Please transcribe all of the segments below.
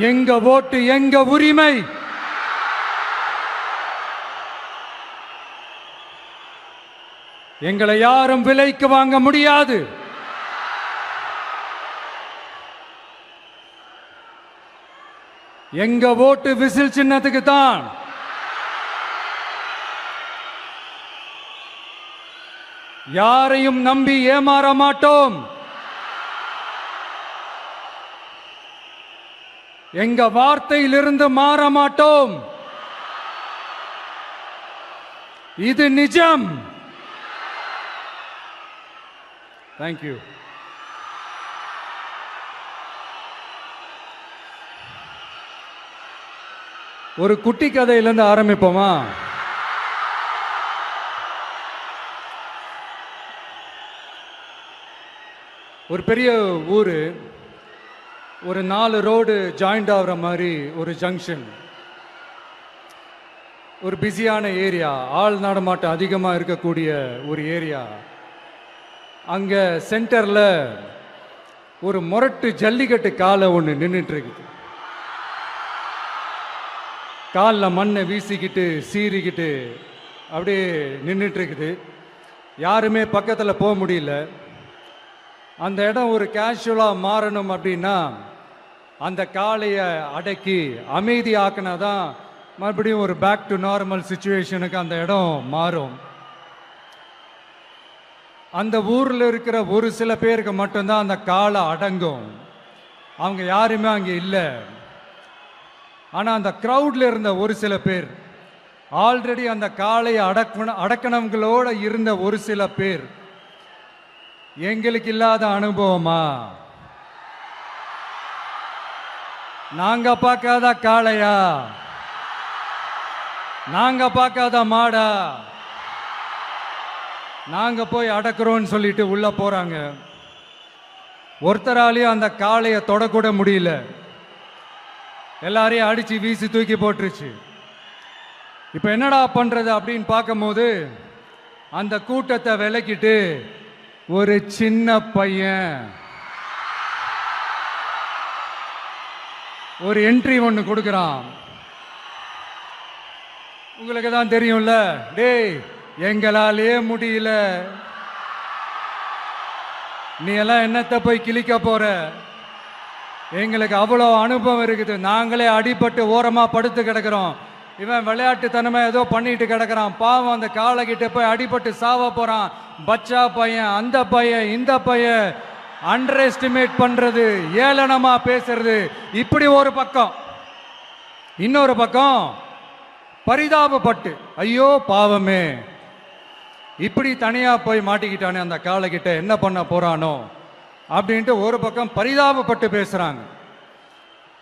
எங்க ஓட்டு எங்க உரிமை. எங்களை யாரும் விலைக்கு வாங்க முடியாது. எங்க ஓட்டு விசில் சின்னத்துக்கு தான். யாரையும் நம்பி ஏமாற மாட்டோம். எங்க வார்த்தையிலிருந்து மாற மாட்டோம். இது நிஜம். தேங்க்யூ. ஒரு குட்டி கதையிலிருந்து ஆரம்பிப்போமா? ஒரு பெரிய ஊரு, ஒரு 4 ரோடு ஜாயிண்ட் ஆகிற மாதிரி ஒரு ஜங்ஷன், ஒரு பிஸியான ஏரியா, ஆள் நடமாட்டம் அதிகமாக இருக்கக்கூடிய ஒரு ஏரியா. அங்கே சென்டரில் ஒரு முரட்டு ஜல்லிக்கட்டு காலை ஒன்று நின்றுட்டு இருக்குது. காலில் மண்ணை வீசிக்கிட்டு சீறிக்கிட்டு அப்படியே நின்றுட்டு இருக்குது. யாருமே பக்கத்தில் போக முடியல. அந்த இடம் ஒரு கேஷுவலாக மாறணும் அப்படின்னா அந்த காளையை அடக்கி அமைதி ஆக்கினா தான் மறுபடியும் ஒரு பேக் டு நார்மல் சுச்சுவேஷனுக்கு அந்த இடம் மாறும். அந்த ஊரில் இருக்கிற ஒரு சில பேருக்கு மட்டும்தான் அந்த காளை அடங்கும். அவங்க யாருமே அங்கே இல்லை. ஆனால் அந்த க்ரௌடில் இருந்த ஒரு சில பேர், ஆல்ரெடி அந்த காளையை அடக்கணங்களோடு இருந்த ஒரு சில பேர், எங்களுக்கு இல்லாத அனுபவமா? நாங்க பார்க்காத காளையா? நாங்க பார்க்காத மாடா? நாங்க போய் அடக்குறோம்னு சொல்லிட்டு உள்ள போறாங்க. ஒருத்தராலையும் அந்த காளையை தொடக்கூட முடியல. எல்லாரையும் அடிச்சு வீசி தூக்கி போட்டுருச்சு. இப்ப என்னடா பண்றது அப்படின்னு பார்க்கும்போது அந்த கூட்டத்தை விலக்கிட்டு ஒரு சின்ன பையன் ஒரு என்ட்ரி ஒன்று கொடுக்குறான். உங்களுக்கு தான் தெரியும்ல, டேய் எங்களாலே முடியல, நீ எல்லாம் என்னத்தை போய் கிழிக்க போற? எங்களுக்கு அவ்வளோ அனுபவம் இருக்குது, நாங்களே அடிபட்டு ஓரமா படுத்து கிடக்கிறோம். இவன் விளையாட்டுத்தனமா ஏதோ பண்ணிட்டு கிடக்கிறான், பாவம் அந்த காலை கிட்ட போய் அடிபட்டு சாவ போறான். பச்சா பையன், அந்த பையன், இந்த பையன், அண்டர் எஸ்டிமேட் பண்றது, ஏளனமா பேசுறது, இப்படி ஒரு பக்கம். இன்னொரு பக்கம் பரிதாபப்பட்டு, ஐயோ பாவமே, இப்படி தனியா போய் மாட்டிக்கிட்டானே அந்த காலை கிட்ட, என்ன பண்ண போறானோ அப்படின்ட்டு ஒரு பக்கம் பரிதாபப்பட்டு பேசுறாங்க.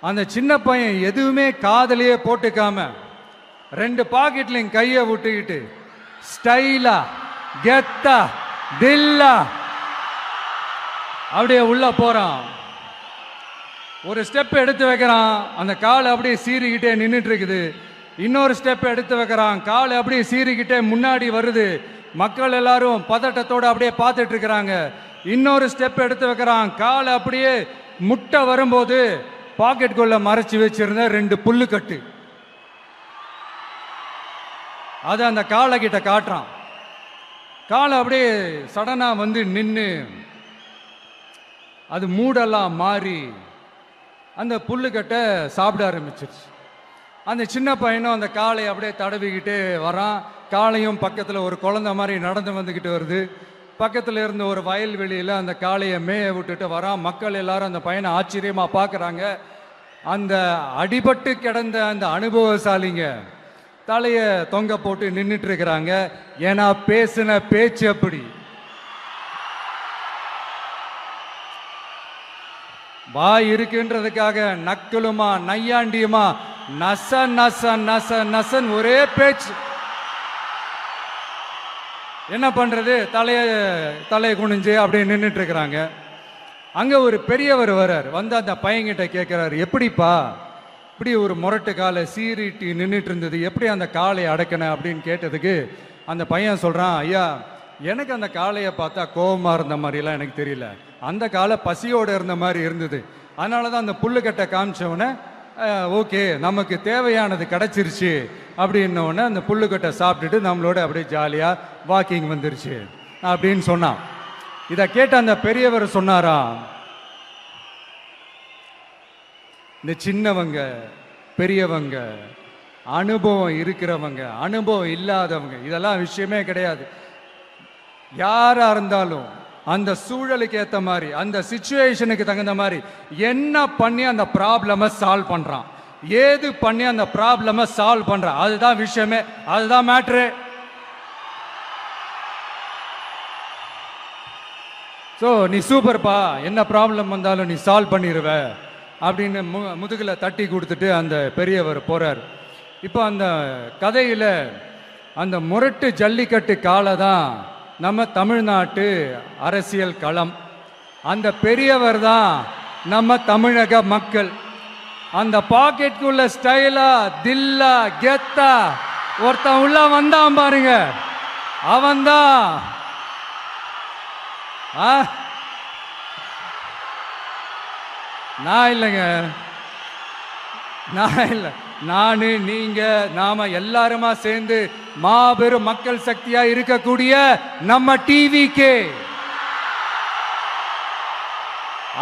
அந்த சின்ன பையன் எதுவுமே காதலையே போட்டுக்காம 2 பாக்கெட்லையும் கையை விட்டுக்கிட்டு ஸ்டைலா கெத்தா தில்லா அப்படியே உள்ள போறான். ஒரு ஸ்டெப் எடுத்து வைக்கிறான், அந்த கால் அப்படியே சீறிக்கிட்டே நின்றுட்டு இருக்குது. இன்னொரு ஸ்டெப் எடுத்து வைக்கிறான், கால் அப்படியே சீறிக்கிட்டே முன்னாடி வருது. மக்கள் எல்லாரும் பதட்டத்தோடு அப்படியே பார்த்துட்டு இருக்கிறாங்க. இன்னொரு ஸ்டெப் எடுத்து வைக்கிறான், கால் அப்படியே முட்டை வரும்போது பாக்கெட்டுக்குள்ள மறைச்சு வச்சிருந்த 2 புல்லுக்கட்டு அதை அந்த காலை கிட்ட காட்டுறான். காலை அப்படியே சடனா வந்து நின்று அது மூடெல்லாம் மாறி அந்த புல்லுக்கட்டை சாப்பிட ஆரம்பிச்சிருச்சு. அந்த சின்ன பையனும் அந்த காளை அப்படியே தடவிக்கிட்டே வரான். காளையும் பக்கத்தில் ஒரு குழந்தை மாதிரி நடந்து வந்துக்கிட்டு வருது. பக்கத்தில் இருந்த ஒரு வயல்வெளியில் அந்த காளையை மேய விட்டுட்டு வரான். மக்கள் எல்லாரும் அந்த பையனை ஆச்சரியமாக பார்க்குறாங்க. அந்த அடிபட்டு கிடந்த அந்த அனுபவசாலிங்க தலையை தொங்க போட்டு நின்றுட்டு இருக்கிறாங்க. ஏன்னா பேசின பேச்சு அப்படி. வாய் இருக்குன்றதுக்காக நக்கலுமா நையாண்டியுமா நச நச நச நசன் ஒரே பேச்சு. என்ன பண்றது, தலையை குனிஞ்சு அப்படியே நின்றுட்டு இருக்கிறாங்க. அங்க ஒரு பெரியவர் வர்றார். வந்து அந்த பையன்கிட்ட கேட்கிறாரு, எப்படிப்பா இப்படி ஒரு முரட்டு காலை சீறிட்டு நின்றுட்டு இருந்தது, எப்படி அந்த காளையை அடக்கின அப்படின்னு கேட்டதுக்கு அந்த பையன் சொல்றான், ஐயா எனக்கு அந்த காளையை பார்த்தா கோபமா இருந்த மாதிரிலாம் எனக்கு தெரியல, அந்த காலை பசியோடு இருந்த மாதிரி இருந்தது. அதனால தான் அந்த புல்லுக்கட்டை காமிச்சவனை ஓகே நமக்கு தேவையானது கிடைச்சிருச்சு அப்படின்னோடனே அந்த புல்லுக்கட்டை சாப்பிட்டுட்டு நம்மளோட அப்படியே ஜாலியாக வாக்கிங் வந்துருச்சு அப்படின்னு சொன்னான். இதை கேட்ட அந்த பெரியவர் சொன்னாராம், இந்த சின்னவங்க பெரியவங்க அனுபவம் இருக்கிறவங்க அனுபவம் இல்லாதவங்க இதெல்லாம் விஷயமே கிடையாது. யாரா இருந்தாலும் அந்த சூழலுக்கு ஏற்ற மாதிரி அந்த சிச்சுவேஷனுக்கு தகுந்த மாதிரி என்ன பண்ணி அந்த ப்ராப்ளமை சால்வ் பண்றான், ஏது பண்ணி அந்த ப்ராப்ளமை சால்வ் பண்றான், அதுதான் விஷயமே, அதுதான் மேட்ரு. ஸோ நீ சூப்பர்ப்பா, என்ன ப்ராப்ளம் வந்தாலும் நீ சால்வ் பண்ணிடுவ அப்படின்னு முதுகில் தட்டி கொடுத்துட்டு அந்த பெரியவர் போறார். இப்போ அந்த கதையில் அந்த முரட்டு ஜல்லிக்கட்டு காலை தான் நம்ம தமிழ்நாட்டு அரசியல் களம். அந்த பெரியவர் தான் நம்ம தமிழக மக்கள். அந்த பாக்கெட்டுக்குள்ள ஸ்டைலா தில்லா கெத்தா ஒருத்தன் உள்ள வந்தான் பாருங்க, அவன்தான் நான் இல்லைங்க, நான் இல்லை, நானு நீங்க நாம எல்லாருமா சேர்ந்து மாபெரும் மக்கள் சக்தியா இருக்கக்கூடிய நம்ம டிவிக்கு,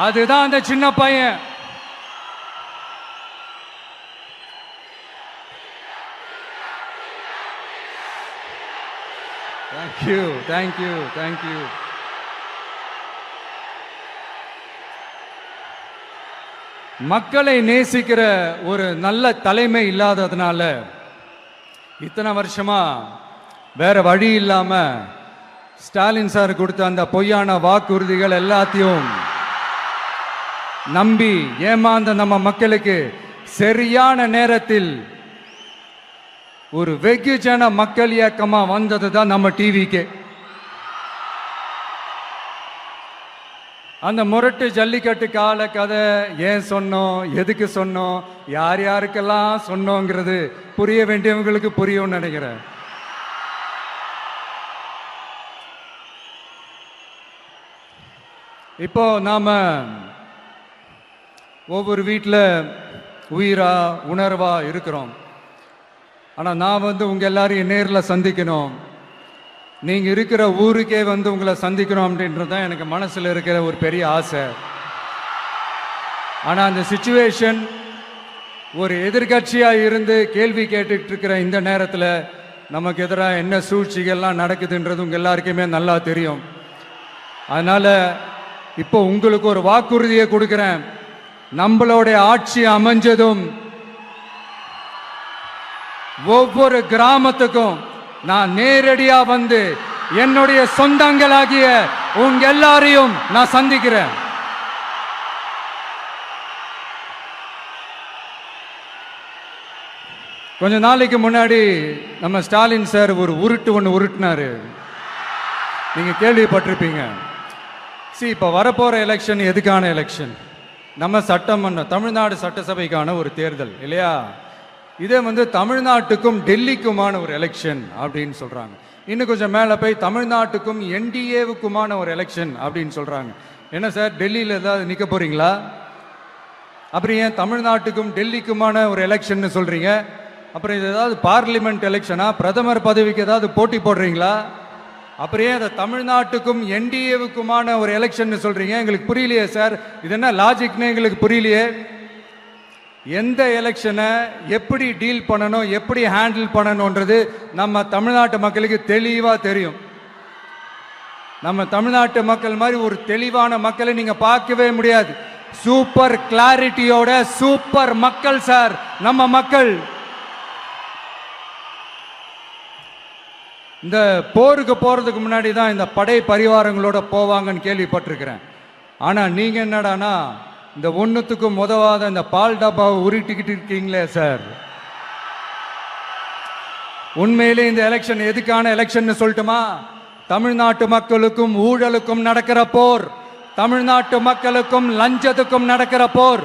அதுதான் அந்த சின்ன பையன். Thank you thank you thank you. மக்களை நேசிக்கிற ஒரு நல்ல தலைமை இல்லாததுனால இத்தனை வருஷமா வேற வழி இல்லாம ஸ்டாலின் சார் கொடுத்த அந்த பொய்யான வாக்குறுதிகள் எல்லாத்தையும் நம்பி ஏமாந்த நம்ம மக்களுக்கு சரியான நேரத்தில் ஒரு வெகுஜன மக்கள் இயக்கமா வந்தது தான் நம்ம டிவிக்கு. அந்த முரட்டு ஜல்லிக்கட்டு கால கதை ஏன் சொன்னோம், எதுக்கு சொன்னோம், யார் யாருக்கெல்லாம் சொன்னோங்கிறது புரிய வேண்டியவங்களுக்கு புரியும்னு நினைக்கிறேன். இப்போ நாம ஒவ்வொரு வீட்டில் உயிரா உணர்வா இருக்கிறோம். ஆனால் நான் உங்க எல்லாரையும் நேரில் சந்திக்கணும், நீங்க இருக்கிற ஊருக்கே உங்களை சந்திக்கணும் அப்படின்றது தான் எனக்கு மனசுல இருக்கிற ஒரு பெரிய ஆசை. ஆனா அந்த சிச்சுவேஷன் ஒரு எதிர்கட்சியா இருந்து கேள்வி கேட்டுட்டு இருக்கிற இந்த நேரத்தில் நமக்கு எதிராக என்ன சூழ்ச்சிகள்லாம் நடக்குதுன்றது உங்க எல்லாருக்குமே நல்லா தெரியும். அதனால இப்போ உங்களுக்கு ஒரு வாக்குறுதியை கொடுக்கிறேன், நம்மளுடைய ஆட்சி அமைஞ்சதும் ஒவ்வொரு கிராமத்துக்கும் நான் நேரடியா வந்து என்னுடைய சொந்தங்களாகிய உங்க எல்லாரையும் நான் சந்திக்கிறேன். கொஞ்ச நாளைக்கு முன்னாடி நம்ம ஸ்டாலின் சார் ஒரு ஒன்று உருட்டினாரு, நீங்க கேள்விப்பட்டிருப்பீங்க. இப்ப வரப்போற எலெக்ஷன் எதுக்கான எலெக்ஷன்? நம்ம சட்டமன்ற தமிழ்நாடு சட்டசபைக்கான ஒரு தேர்தல் இல்லையா? இதே தமிழ்நாட்டுக்கும் டெல்லிக்குமான ஒரு எலெக்ஷன் அப்படின்னு சொல்றாங்க. இன்னும் கொஞ்சம் மேலே போய் தமிழ்நாட்டுக்கும் என்டிஏவுக்குமான ஒரு எலெக்ஷன் அப்படின்னு சொல்றாங்க. என்ன சார், டெல்லியில் ஏதாவது நிற்க போறீங்களா? அப்புறம் ஏன் தமிழ்நாட்டுக்கும் டெல்லிக்குமான ஒரு எலெக்ஷன் சொல்றீங்க? அப்புறம் இது ஏதாவது பார்லிமெண்ட் எலெக்ஷனா, பிரதமர் பதவிக்கு ஏதாவது போட்டி போடுறீங்களா? அப்புறம் ஏன் தமிழ்நாட்டுக்கும் என்டிஏவுக்குமான ஒரு எலெக்ஷன் சொல்றீங்க? எங்களுக்கு புரியலையே சார், இது என்ன லாஜிக்னு எங்களுக்கு புரியலையே. எந்த எலெக்ஷனை எப்படி டீல் பண்ணணும், எப்படி ஹேண்டில் பண்ணணும்ன்றது நம்ம தமிழ்நாட்டு மக்களுக்கு தெளிவாக தெரியும். நம்ம தமிழ்நாட்டு மக்கள் மாதிரி ஒரு தெளிவான மக்களை நீங்க பார்க்கவே முடியாது. சூப்பர் கிளாரிட்டியோட சூப்பர் மக்கள் சார் நம்ம மக்கள். இந்த போருக்கு போறதுக்கு முன்னாடி தான் இந்த படை பரிவாரங்களோட போவாங்கன்னு கேள்விப்பட்டிருக்கிறேன். ஆனா நீங்க என்னடானா இந்த ஒன்றுத்துக்கும் உதவாத இந்த பால் டப்பாவை உருட்டிக்கிட்டு இருக்கீங்களே சார். உண்மையிலே இந்த எலெக்ஷன் எதுக்கான எலெக்ஷன் சொல்லட்டுமா? தமிழ்நாட்டு மக்களுக்கும் ஊழலுக்கும் நடக்கிற போர், தமிழ்நாட்டு மக்களுக்கும் லஞ்சத்துக்கும் நடக்கிற போர்,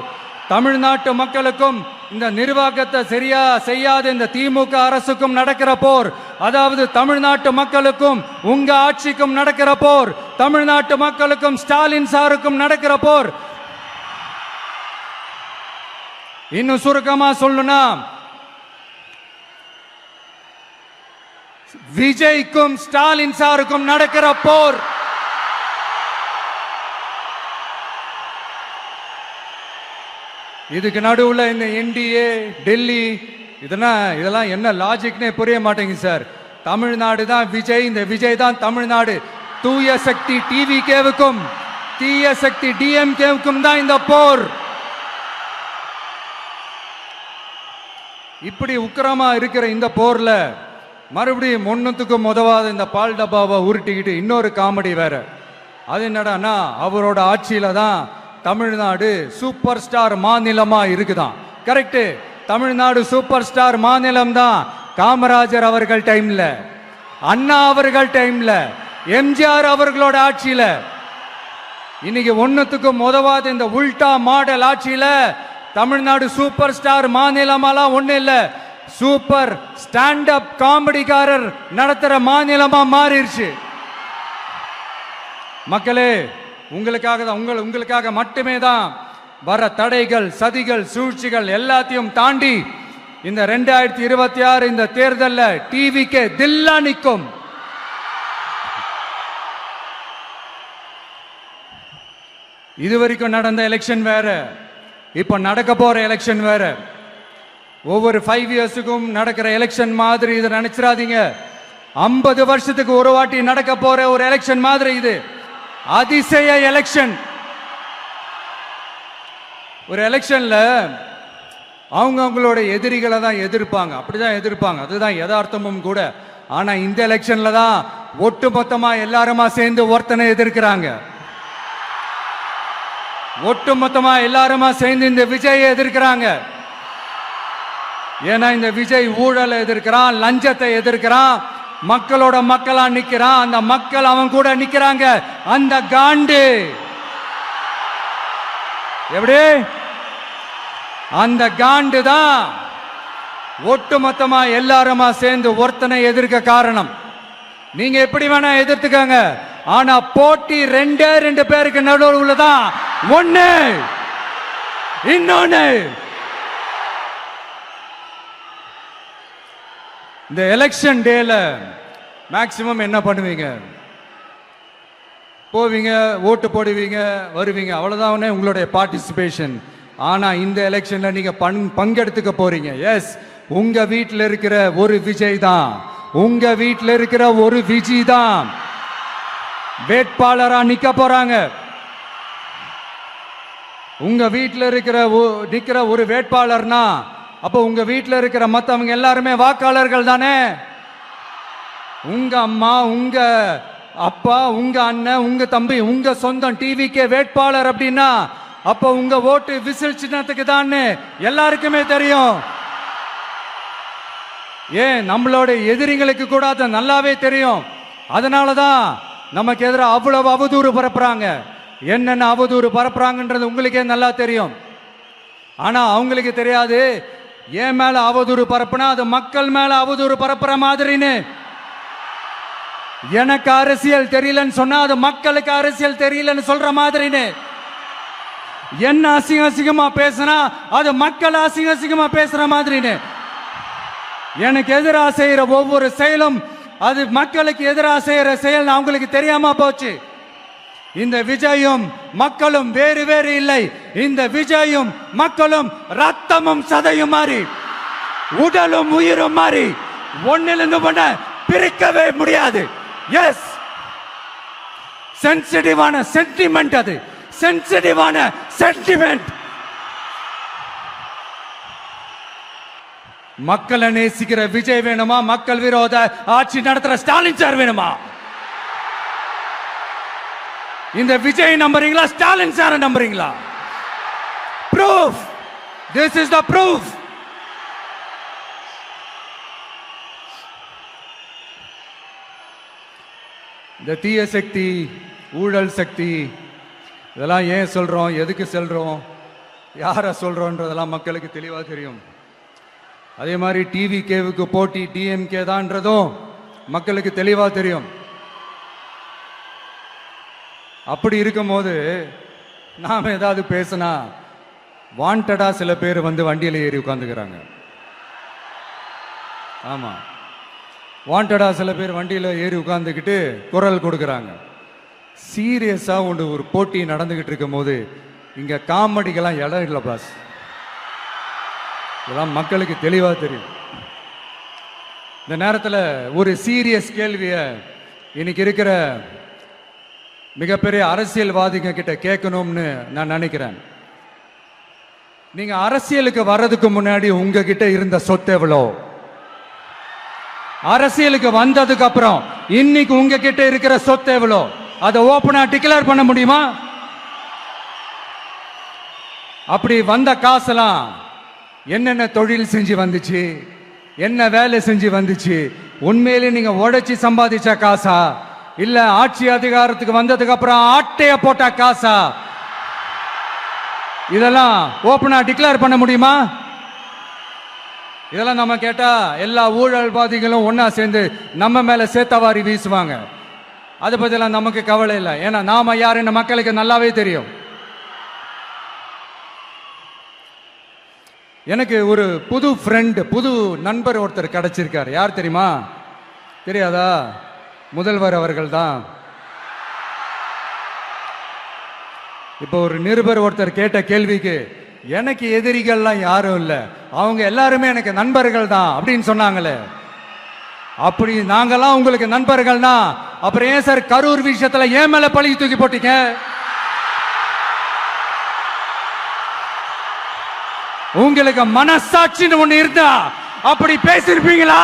தமிழ்நாட்டு மக்களுக்கும் இந்த நிர்வாகத்தை சரியா செய்யாத இந்த திமுக அரசுக்கும் நடக்கிற போர், அதாவது தமிழ்நாட்டு மக்களுக்கும் உங்க ஆட்சிக்கும் நடக்கிற போர், தமிழ்நாட்டு மக்களுக்கும் ஸ்டாலின் சாருக்கும் நடக்கிற போர். இன்னும் சுருக்கமா சொல்லணும்னா, விஜய்க்கும் ஸ்டாலின் சாருக்கும் நடக்கிற போர் இதுக்கு நடுவுல இந்த என்டிஏ டெல்லி இதெல்லாம் என்ன லாஜிக்னே புரிய மாட்டேங்குது சார். தமிழ்நாடு தான் விஜய், இந்த விஜய் தான் தமிழ்நாடு. தூய சக்தி டிவிகேவுக்கும் தீய சக்தி டிஎம்கேவுக்கும் தான் இந்த போர். இப்படி உக்கிரமா இருக்கிற இந்த போர்ல மறுபடியும் ஒன்னுத்துக்கும் உதவாத இந்த பால் டப்பாவை உருட்டிக்கிட்டு இன்னொரு காமெடி வேற. அது என்னடான்னா, அவரோட ஆட்சியில தான் தமிழ்நாடு சூப்பர் ஸ்டார் மாநிலமா இருக்குதான். கரெக்ட், தமிழ்நாடு சூப்பர் ஸ்டார் மாநிலம் தான். காமராஜர் அவர்கள் டைம்ல, அண்ணா அவர்கள் டைம்ல, எம்ஜிஆர் அவர்களோட ஆட்சியில. இன்னைக்கு ஒன்னுத்துக்கும் உதவாத இந்த உல்டா மாடல் ஆட்சியில தமிழ்நாடு சூப்பர் ஸ்டார் மாநிலமாலாம் ஒண்ணு இல்ல, சூப்பர் ஸ்டாண்ட் அப் காமெடிக்காரர் நடத்துற மாநிலமா மாறிடுச்சு. மக்களே, உங்களுக்காக மட்டுமே தான் வர தடைகள், சதிகள், சூழ்ச்சிகள் எல்லாத்தையும் தாண்டி இந்த 2026 இந்த தேர்தல்ல டிவிக்கு தில்லா நிற்கும். இதுவரைக்கும் நடந்த எலெக்ஷன் வேற, இப்ப நடக்க போற எலெக்ஷன் வேற. ஒவ்வொரு 5 இயர்ஸுக்கும் நடக்கிற எலெக்ஷன் மாதிரி இதை நினைச்சிடாதீங்க. 50 வருஷத்துக்கு ஒரு வாட்டி நடக்க போற ஒரு எலெக்ஷன் மாதிரி இது. அதிசய எலெக்ஷன். ஒரு எலெக்ஷன்ல அவங்களோட எதிரிகளை தான் எதிர்ப்பாங்க, அப்படிதான் எதிர்ப்பாங்க, அதுதான் யதார்த்தமும் கூட. ஆனா இந்த எலெக்ஷன்ல தான் ஒட்டுமொத்தமா எல்லாருமா சேர்ந்து ஒருத்தனை எதிர்க்கிறாங்க. ஒட்டுமொத்தமா எல்லாருமா சேர்ந்து இந்த விஜயை எதிர்க்கிறாங்க. ஏன்னா இந்த விஜய் ஊழலை எதிர்க்கிறான், லஞ்சத்தை எதிர்க்கிறான், மக்களோட மக்களா நிக்கிறான். அந்த மக்கள் அவன் கூட நிக்கிறாங்க. அந்த காண்டு எப்படி, அந்த காண்டு தான் ஒட்டுமொத்தமா எல்லாருமா சேர்ந்து ஒருத்தனை எதிர்க்க காரணம். நீங்க எப்படி வேணா எதிர்த்துக்காங்க, ஆனா போட்டி 2 பேருக்கு நடுவுல தான். ஒண்ணு இன்னொன்னு. இந்த எலெக்ஷன் டேல மேக்சிமம் என்ன பண்ணுவீங்க? போவீங்க, ஓட்டு போடுவீங்க, வருவீங்க, அவ்வளவுதான் உங்களுடைய பார்ட்டிசிபேஷன். ஆனா இந்த எலெக்ஷன்ல நீங்க பங்கெடுத்துக்க போறீங்க. எஸ், உங்க வீட்டில் இருக்கிற ஒரு விஜய் தான், உங்க வீட்டில் இருக்கிற ஒரு விஜய் தான் வேட்பாளரா நிக்க போறாங்க. உங்க வீட்டில் நிக்கிற ஒரு வேட்பாளர்னா அப்ப உங்க வீட்டில் இருக்கிற மத்தவங்க எல்லாருமே வாக்காளர்கள் தானே. உங்க அம்மா, உங்க அப்பா, உங்க அண்ணன், உங்க தம்பி, உங்க சொந்தம் டிவிக்கே வேட்பாளர் அப்படின்னா அப்ப உங்க ஓட்டு விசில் சின்னத்துக்கு தான் எல்லாருக்குமே தெரியும். ஏன், நம்மளோட எதிரிங்களுக்கு கூட அது நல்லாவே தெரியும். அதனாலதான் நமக்கு எதிராக அவ்வளவு அவதூறு பரப்புறாங்க. என்னென்ன அவதூறு பரப்புறாங்கன்றது உங்களுக்கே நல்லா தெரியும். ஆனா அவங்களுக்கு தெரியாது, ஏன் மேல அவதூறு பரப்புனா அது மக்கள் மேல அவதூறு பரப்புற மாதிரின்னு. எனக்கு அரசியல் தெரியலன்னு சொன்னா அது மக்களுக்கு அரசியல் தெரியலன்னு சொல்ற மாதிரின்னு. என்ன அசிங்கமா பேசினா அது மக்கள் அசிங்கமா பேசுற மாதிரின்னு. எனக்கு எதிராக செய்யற ஒவ்வொரு செயலும் அது மக்களுக்கு எதிராக செய்யற செயல் அவங்களுக்கு தெரியாம போச்சு. இந்த விஜயும் மக்களும் வேறு வேறு இல்லை. இந்த விஜயும் மக்களும் ரத்தமும் சதையும் மாறி, உடலும் உயிரும் மாறி, ஒன்னிலிருந்து ஒண்ண பிரிக்கவே முடியாது. எஸ், சென்சிட்டிவான சென்டிமெண்ட், அது சென்சிட்டிவான சென்டிமெண்ட். மக்களை நேசிக்கிற விஜய் வேணுமா, மக்கள் விரோத ஆட்சி நடத்துற ஸ்டாலின் சார் வேணுமா? இந்த விஜய் நம்புறீங்களா, ஸ்டாலின் சார் நம்புறீங்களா? proof, this is the proof. இந்த தீய சக்தி, ஊழல் சக்தி, இதெல்லாம் ஏன் சொல்றோம், எதுக்கு சொல்றோம், யாரை சொல்றோன்றதெல்லாம் மக்களுக்கு தெளிவா தெரியும். அதே மாதிரி டிவிகேவுக்கு போட்டி டிஎம்கே தான்றதும் மக்களுக்கு தெளிவா தெரியும். அப்படி இருக்கும்போது நாம ஏதாவது பேசினா வாண்டடா சில பேர் வந்து வண்டியில் ஏறி உட்காந்துக்கிறாங்க. ஆமா, வாண்டடா சில பேர் வண்டியில் ஏறி உட்காந்துக்கிட்டு குரல் கொடுக்குறாங்க. சீரியஸா ஒரு போட்டி நடந்துகிட்டு இருக்கும் போது இங்க காமெடிக்கெல்லாம் இடம் இல்லை பாஸ். இதெல்லாம் மக்களுக்கு தெளிவா தெரியும். இந்த நேரத்தில் ஒரு சீரியஸ் கேள்விய இன்னைக்கு இருக்கிற மிகப்பெரிய அரசியல்வாதிங்க கிட்ட கேட்கணும்னு நான் நினைக்கிறேன். நீங்க அரசியலுக்கு வர்றதுக்கு முன்னாடி உங்ககிட்ட இருந்த சொத்து எவ்வளோ? அரசியலுக்கு வந்ததுக்கு அப்புறம் இன்னைக்கு உங்ககிட்ட இருக்கிற சொத்து எவ்வளோ? அதை ஓபனா டிக்ளேர் பண்ண முடியுமா? அப்படி வந்த காசெல்லாம் என்னென்ன தொழில் செஞ்சு வந்துச்சு, என்ன வேலை செஞ்சு வந்துச்சு? உண்மையிலே நீங்க உழைச்சி சம்பாதிச்ச காசா, இல்ல ஆட்சி அதிகாரத்துக்கு வந்ததுக்கு அப்புறம் ஆட்டைய போட்ட காசா? இதெல்லாம் ஓபனா டிக்ளேர் பண்ண முடியுமா? இதெல்லாம் நம்ம கேட்டா எல்லா ஊழல்வாதிகளும் ஒன்னா சேர்ந்து நம்ம மேல சேத்தவாரி வீசுவாங்க. அதை பத்திலாம் நமக்கு கவலை இல்லை. ஏன்னா நாம யாருன்னு மக்களுக்கு நல்லாவே தெரியும். எனக்கு ஒரு புது ஃப்ரெண்ட், புது நண்பர் ஒருத்தர் கிடைச்சிருக்காரு. யார் தெரியுமா? தெரியாதா? முதல்வர் அவர்கள் தான். இப்போ ஒரு நிருபர் ஒருத்தர் கேட்ட கேள்விக்கு எனக்கு எதிரிகள்லாம் யாரும் இல்லை, அவங்க எல்லாருமே எனக்கு நண்பர்கள் தான் அப்படின்னு சொன்னாங்களே. அப்படி நாங்கெல்லாம் உங்களுக்கு நண்பர்கள்னா அப்புறம் ஏன் சார் கரூர் விஷயத்துல ஏன் மேல பழி தூக்கி போட்டீங்க? உங்களுக்கு மனசாட்சின்னு ஒண்ணு இருந்தா அப்படி பேசிருப்பீங்களா?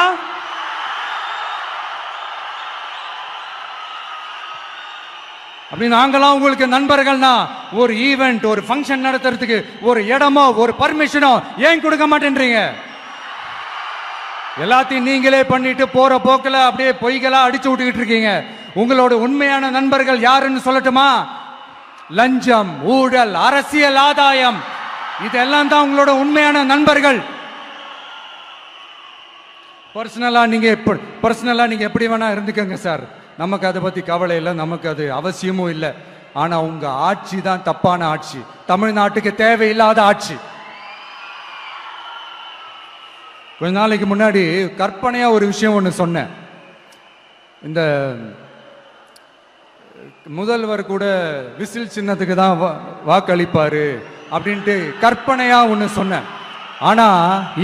அப்படி நாங்களாம் உங்களுக்கு நண்பர்கள்னா ஒரு ஈவெண்ட், ஒரு ஃபங்க்ஷன் நடத்துறதுக்கு ஒரு இடமோ ஒரு பர்மிஷனோ ஏன் கொடுக்க மாட்டேன்றீங்க? எல்லாத்தையும் நீங்களே பண்ணிட்டு போற போக்கில் அப்படியே பொய்களா அடிச்சு விட்டுக்கிட்டு இருக்கீங்க. உங்களோட உண்மையான நண்பர்கள் யாருன்னு சொல்லட்டுமா? லஞ்சம், ஊழல், அரசியல் ஆதாயம், இதெல்லாம் தான் உங்களோட உண்மையான நண்பர்கள். பர்சனலா நீங்க எப்படி வேணா இருந்துக்கங்க சார், நமக்கு அதை பத்தி கவலை இல்லை, நமக்கு அது அவசியமும் இல்லை. ஆனா உங்க ஆட்சி தான் தப்பான ஆட்சி, தமிழ்நாட்டுக்கு தேவையில்லாத ஆட்சி. கொஞ்ச நாளைக்கு முன்னாடி கற்பனையா ஒரு விஷயம் ஒன்று சொன்னேன். இந்த முதல்வர் கூட விசில் சின்னத்துக்கு தான் வாக்களிப்பாரு அப்படின்ட்டு கற்பனையா ஒன்று சொன்னேன். ஆனா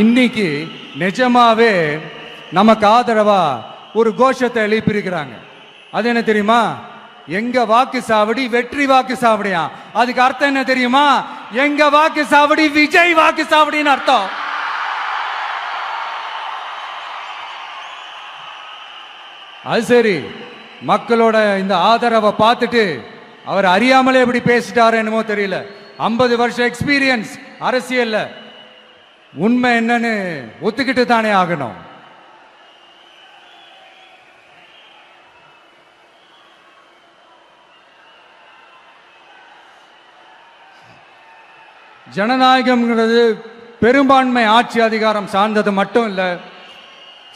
இன்னைக்கு நிஜமாவே நமக்கு ஆதரவா ஒரு கோஷத்தை எழுப்பியிருக்கிறாங்க. அது என்ன தெரியுமா? எங்க வாக்கு சாவடி வெற்றி வாக்கு சாவடியா. அதுக்கு அர்த்தம் என்ன தெரியுமா? எங்க வாக்கு சாவடி விஜய் வாக்கு சாவடின்னு அர்த்தம். அது சரி, மக்களோட இந்த ஆதரவை பார்த்துட்டு அவர் அறியாமலே எப்படி பேசிட்டாரு என்னமோ தெரியல. 50 வருஷம் எக்ஸ்பீரியன்ஸ் அரசியல்ல, உண்மை என்னன்னு ஒத்துக்கிட்டு தானே ஆகணும். ஜனநாயகம்ங்கிறது பெரும்பான்மை ஆட்சி அதிகாரம் சார்ந்தது மட்டும் இல்லை,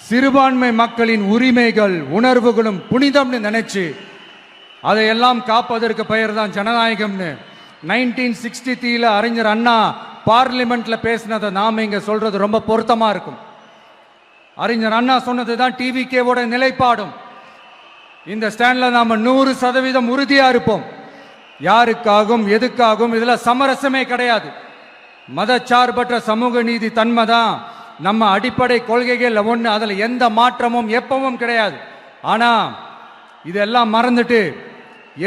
சிறுபான்மை மக்களின் உரிமைகள் உணர்வுகளும் புனிதம்னு நினைச்சு அதையெல்லாம் காப்பதற்கு பெயர் தான் ஜனநாயகம்னு 1963 அறிஞர் அண்ணா பார்லிமெண்ட்ல பேசினதை நாம இங்க சொல்றது ரொம்ப பொருத்தமா இருக்கும். அறிஞர் அண்ணா சொன்னது தான் டிவிகேவோட நிலைப்பாடும். இந்த ஸ்டாண்ட்ல நாம 100% உறுதியா இருப்போம். யாருக்காகவும் எதுக்காகவும் இதுல சமரசமே கிடையாது. மதச்சார்பற்ற சமூக நீதி தன்மை தான் நம்ம அடிப்படை கொள்கைகள் ஒன்று. அதுல எந்த மாற்றமும் எப்பவும் கிடையாது. ஆனா இதெல்லாம் மறந்துட்டு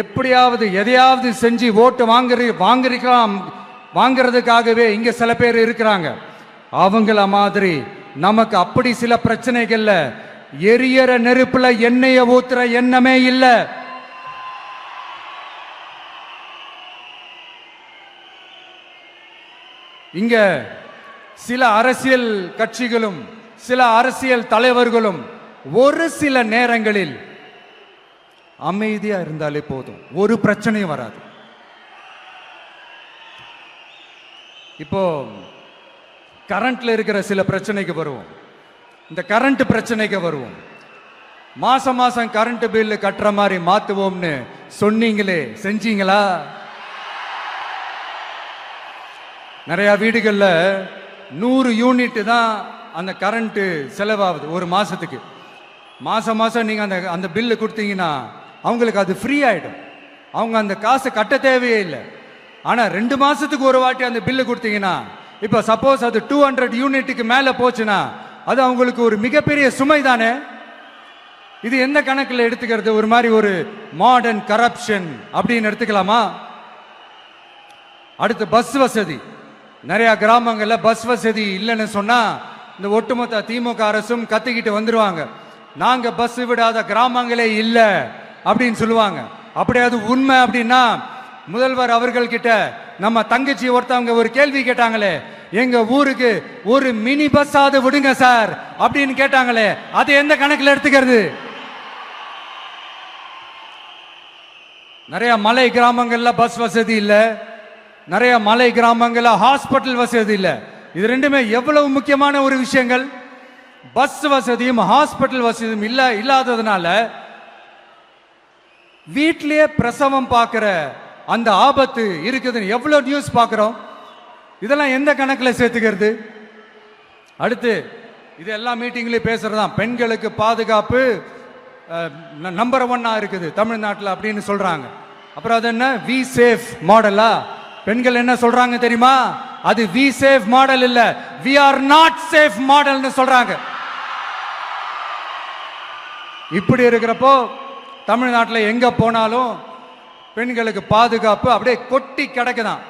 எப்படியாவது எதையாவது செஞ்சு ஓட்டு வாங்குறதுக்காகவே இங்க சில பேர் இருக்கிறாங்க. அவங்கள மாதிரி நமக்கு அப்படி சில பிரச்சனைகள்ல எரியற நெருப்புல எண்ணெய ஊத்துற எண்ணமே இல்லை. இங்க சில அரசியல் கட்சிகளும் சில அரசியல் தலைவர்களும் ஒரு சில நேரங்களில் அமைதியா இருந்தாலே போதும், ஒரு பிரச்சனையும் வராது. இப்போ கரண்ட்ல இருக்கிற சில பிரச்சனைக்கு வருவோம். இந்த கரண்ட் பிரச்சனைக்கு வருவோம். மாசம் மாசம் கரண்ட் பில்லு கட்டுற மாதிரி மாத்துவோம்னு சொன்னீங்களே, செஞ்சீங்களா? நிறைய வீடுகளில் 100 யூனிட் தான் அந்த கரண்ட்டு செலவாகுது ஒரு மாசத்துக்கு. மாசம் மாசம் நீங்க அந்த பில்லு கொடுத்தீங்கன்னா அவங்களுக்கு அது ஃப்ரீ ஆயிடும். அவங்க அந்த காசை கட்ட தேவையே இல்லை. ஆனா 2 மாசத்துக்கு ஒரு வாட்டி அந்த பில்லு கொடுத்தீங்கன்னா, இப்ப சப்போஸ் அது 200 யூனிட்டுக்கு மேல போச்சுன்னா அது அவங்களுக்கு ஒரு மிகப்பெரிய சுமை தானே. இது எந்த கணக்கில் எடுத்துக்கிறது? ஒரு மாதிரி ஒரு மாடர்ன் கரப்ஷன் அப்படின்னு எடுத்துக்கலாமா? அடுத்து பஸ் வசதி. நிறைய கிராமங்கள்ல பஸ் வசதி இல்லைன்னு சொன்னா இந்த ஒட்டுமொத்த திமுக அரசும் கத்திக்கிட்டு வந்துருவாங்க. நாங்க பஸ் விடாத கிராமங்களே இல்லை அப்படின்னு சொல்லுவாங்க. அப்படி அது உண்மை அப்படின்னா முதல்வர் அவர்கள் கிட்ட நம்ம தங்கச்சி ஒருத்தவங்க ஒரு கேள்வி கேட்டாங்களே, எங்க ஊருக்கு ஒரு மினி பஸ் ஆவது விடுங்க சார் அப்படின்னு கேட்டாங்களே, அது எந்த கணக்கில் எடுத்துக்கிறது? நிறைய மலை கிராமங்கள்ல பஸ் வசதி இல்லை, நிறைய மலை கிராமங்கள்ல ஹாஸ்பிட்டல் வசதி இல்லை. இது ரெண்டுமே எவ்வளவு முக்கியமான ஒரு விஷயங்கள். பஸ் வசதியும் ஹாஸ்பிட்டல் வசதியும் இல்லாததுனால வீட்டிலேயே பிரசவம் பார்க்கிற அந்த ஆபத்து இருக்குதுன்னு எவ்வளவு நியூஸ் பார்க்கிறோம். இதெல்லாம் எந்த கணக்கில் சேர்த்துக்கிறது? அடுத்து இது எல்லா மீட்டிங்லயும் பேசுறதுதான், பெண்களுக்கு பாதுகாப்பு நம்பர் 1 இருக்குது தமிழ்நாட்டில் அப்படின்னு சொல்றாங்க. அப்புறம் அது என்ன வி சேஃப் மாடலா? பெண்கள் என்ன சொல்றாங்க தெரியுமா? அது வி சேஃப் மாடல் இல்ல, வி ஆர் நாட் சேஃப் மாடல்னு சொல்றாங்க. இப்படி இருக்கிறப்போ தமிழ்நாட்டில் எங்க போனாலும் பெண்களுக்கு பாதுகாப்பு அப்படியே கொட்டி கிடக்குதான்.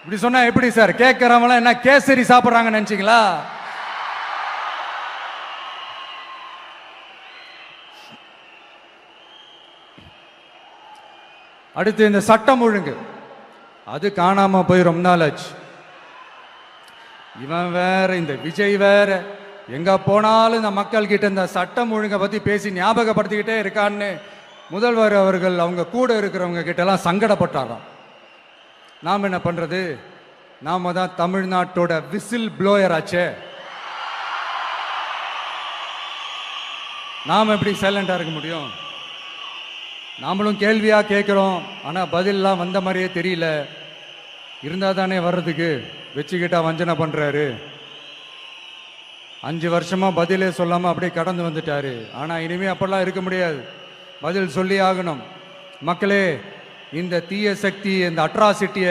இப்படி சொன்னா எப்படி சார்? கேட்கிறவங்க என்ன கேசரி சாப்பிடுறாங்க நினைச்சீங்களா? அடுத்து இந்த சட்டம் ஒழுங்கு, அது காணாம போய் ரொம்ப நாள் ஆச்சு. இவன் வேற, இந்த விஜய் வேற, எங்க போனாலும் இந்த மக்கள் கிட்ட இந்த சட்டம் ஒழுங்கை பத்தி பேசி ஞாபகப்படுத்திக்கிட்டே இருக்கான்னு முதல்வர் அவர்கள் அவங்க கூட இருக்கிறவங்க கிட்ட எல்லாம் சங்கடப்பட்டாராம். நாம் என்ன பண்றது? நாம தான் தமிழ்நாட்டோட விசில் ப்ளோயர் ஆச்சே. நாம் எப்படி சைலண்டா இருக்க முடியும்? நாமளும் கேள்வியா கேட்கிறோம், ஆனா பதிலெல்லாம் வந்த மாதிரியே தெரியல. இருந்தா தானே வர்றதுக்கு, வச்சுக்கிட்டா வஞ்சனை பண்றாரு. 5 வருஷமா பதிலே சொல்லாம அப்படியே கடந்து வந்துட்டாரு. ஆனா இனிமே அப்பெல்லாம் இருக்க முடியாது, பதில் சொல்லி ஆகணும். மக்களே, இந்த தீய சக்தி, இந்த அட்ராசிட்டிய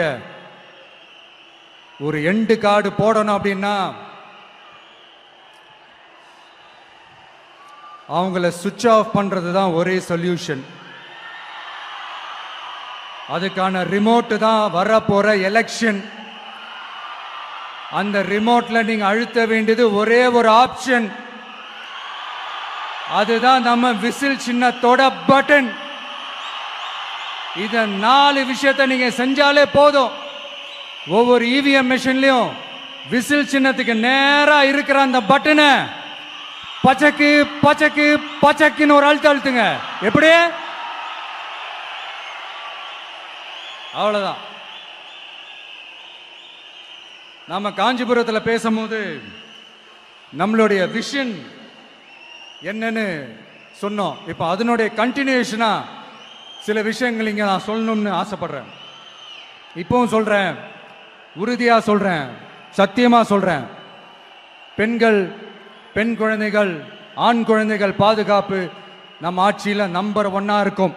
ஒரு எண்டு கார்டு போடணும் அப்படின்னா அவங்கள சுவிட்ச் ஆஃப் பண்றது தான் ஒரே சொல்யூஷன். அதுக்கான ரிமோட் தான் வரப்போற எலெக்ஷன். அந்த ரிமோட்ல நீங்க அழுத்த வேண்டியது ஒரே ஒரு ஆப்ஷன், அதுதான் நம்ம விசில் சின்னத்தோட பட்டன். இத 4 விஷயத்தை நீங்க செஞ்சாலே போதும். ஒவ்வொரு இவிஎம் மெஷின்லயும் விசில் சின்னத்துக்கு நேரா இருக்கிற அந்த பட்டனை பச்சக்கு பச்சக்கு பச்சக்குன்னு ஒரு அழுத்துங்க. எப்படி? அவ்வளவுதான். நாம காஞ்சிபுரத்தில் பேசும்போது நம்மளுடைய விஷன் என்னன்னு சொன்னோம். இப்போ அதனுடைய கண்டினியூஷனா சில விஷயங்கள் இங்க நான் சொல்லணும்னு ஆசைப்படுறேன். இப்பவும் சொல்றேன், உறுதியா சொல்றேன், சத்தியமா சொல்றேன். பெண்கள், பெண் குழந்தைகள், ஆண் குழந்தைகள் பாதுகாப்பு நம்ம ஆட்சியில் நம்பர் 1 இருக்கும்.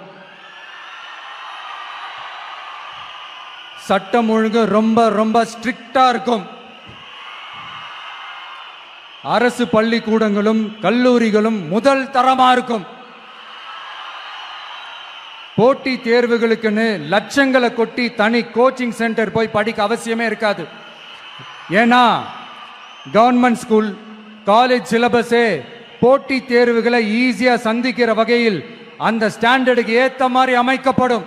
சட்டம் ஒழுங்கு ரொம்ப ரொம்ப ஸ்ட்ரிக்டா இருக்கும். அரசு பள்ளிக்கூடங்களும் கல்லூரிகளும் முதல் தரமா இருக்கும். போட்டி தேர்வுகளுக்குன்னு லட்சங்களை கொட்டி தனி கோச்சிங் சென்டர் போய் படிக்க அவசியமே இருக்காது. ஏன்னா கவர்மெண்ட் ஸ்கூல், காலேஜ் சிலபஸே போட்டி தேர்வுகளை ஈஸியா சந்திக்கிற வகையில் அந்த ஸ்டாண்டர்டுக்கு ஏத்த மாதிரி அமைக்கப்படும்.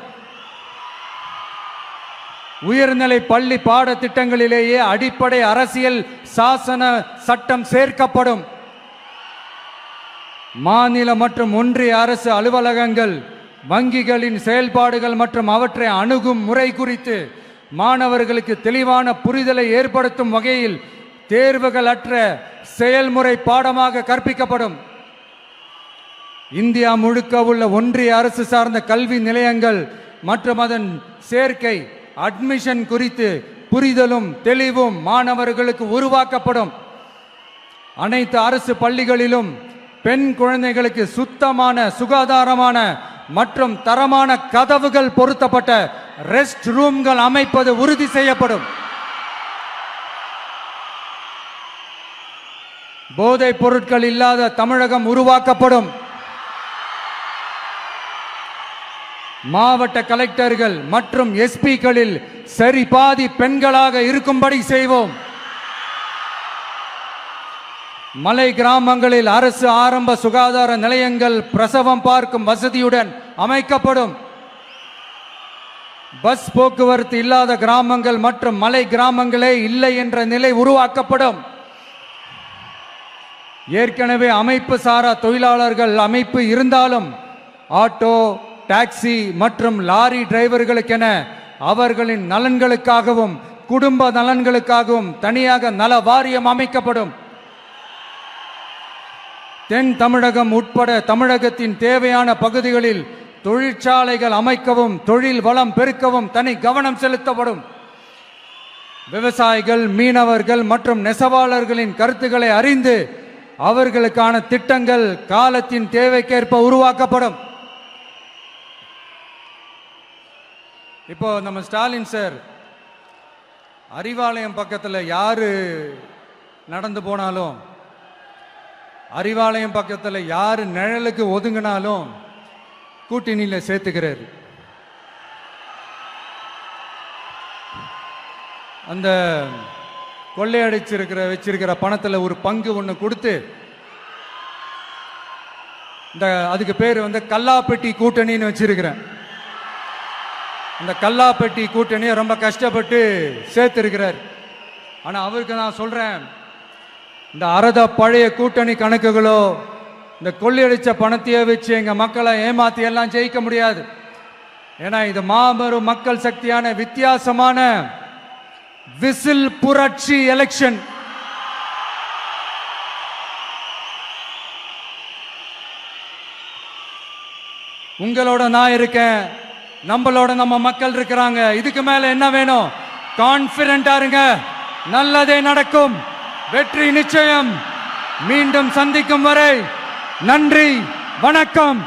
உயர்நிலை பள்ளி பாடத்திட்டங்களிலேயே அடிப்படை அரசியல் சாசன சட்டம் சேர்க்கப்படும். மாநில மற்றும் ஒன்றிய அரசு அலுவலகங்கள், வங்கிகளின் செயல்பாடுகள் மற்றும் அவற்றை அணுகும் முறை குறித்து மாணவர்களுக்கு தெளிவான புரிதலை ஏற்படுத்தும் வகையில் தேர்வுகள் அற்ற செயல்முறை பாடமாக கற்பிக்கப்படும். இந்தியா முழுக்க உள்ள ஒன்றிய அரசு சார்ந்த கல்வி நிலையங்கள் மற்றும் அதன் சேர்க்கை, அட்மிஷன் குறித்து புரிதலும் தெளிவும் மாணவர்களுக்கு உருவாக்கப்படும். அனைத்து அரசு பள்ளிகளிலும் பெண் குழந்தைகளுக்கு சுத்தமான, சுகாதாரமான மற்றும் தரமான கதவுகள் பொருத்தப்பட்ட ரெஸ்ட் ரூம்கள் அமைப்பது உறுதி செய்யப்படும். போதைப் பொருட்கள் இல்லாத தமிழகம் உருவாக்கப்படும். மாவட்ட கலெக்டர்கள் மற்றும் எஸ்பிக்களில் சரி பாதி பெண்களாக இருக்கும்படி செய்வோம். மலை கிராமங்களில் அரசு ஆரம்ப சுகாதார நிலையங்கள் பிரசவம் பார்க்கும் வசதியுடன் அமைக்கப்படும். பஸ் போக்குவரத்து இல்லாத கிராமங்கள் மற்றும் மலை கிராமங்களே இல்லை என்ற நிலை உருவாக்கப்படும். ஏற்கனவே அமைப்பு சாரா தொழிலாளர்கள் அமைப்பு இருந்தாலும் ஆட்டோ, டாக்ஸி மற்றும் லாரி டிரைவர்களுக்கென அவர்களின் நலன்களுக்காகவும் குடும்ப நலன்களுக்காகவும் தனியாக நல வாரியம் அமைக்கப்படும். தென் தமிழகம் உட்பட தமிழகத்தின் தேவையான பகுதிகளில் தொழிற்சாலைகள் அமைக்கவும் தொழில் வளம் பெருக்கவும் தனி கவனம் செலுத்தப்படும். விவசாயிகள், மீனவர்கள் மற்றும் நெசவாளர்களின் கருத்துக்களை அறிந்து அவர்களுக்கான திட்டங்கள் காலத்தின் தேவைக்கேற்ப உருவாக்கப்படும். இப்போ நம்ம ஸ்டாலின் சார் அறிவாலயம் பக்கத்தில் யாரு நடந்து போனாலும், அறிவாலயம் பக்கத்தில் யாரு நிழலுக்கு ஒதுங்கினாலும் கூட்டணியில சேர்த்துக்கிறார். அந்த வச்சிருக்கிற பணத்தில் ஒரு பங்கு ஒன்று கொடுத்து அதுக்கு பேர் கல்லாப்பெட்டி கூட்டணின்னு வச்சிருக்கிறேன். அந்த கல்லாப்பெட்டி கூட்டணியை ரொம்ப கஷ்டப்பட்டு சேர்த்திருக்கிறார். ஆனா அவருக்கு நான் சொல்றேன், இந்த அறத பழைய கூட்டணி கணக்குகளோ இந்த கொள்ளையடிச்ச பணத்தையே வச்சு எங்க மக்களை ஏமாத்தி எல்லாம் ஜெயிக்க முடியாது. ஏன்னா இது மாபெரும் மக்கள் சக்தியான வித்தியாசமான விசில் புரட்சி எலெக்ஷன். உங்களோட நான் இருக்கேன், நம்மளோட நம்ம மக்கள் இருக்கிறாங்க. இதுக்கு மேல என்ன வேணும்? கான்பிடென்டா இருங்க, நல்லதே நடக்கும், வெற்றி நிச்சயம். மீண்டும் சந்திக்கும் வரை நன்றி, வணக்கம்.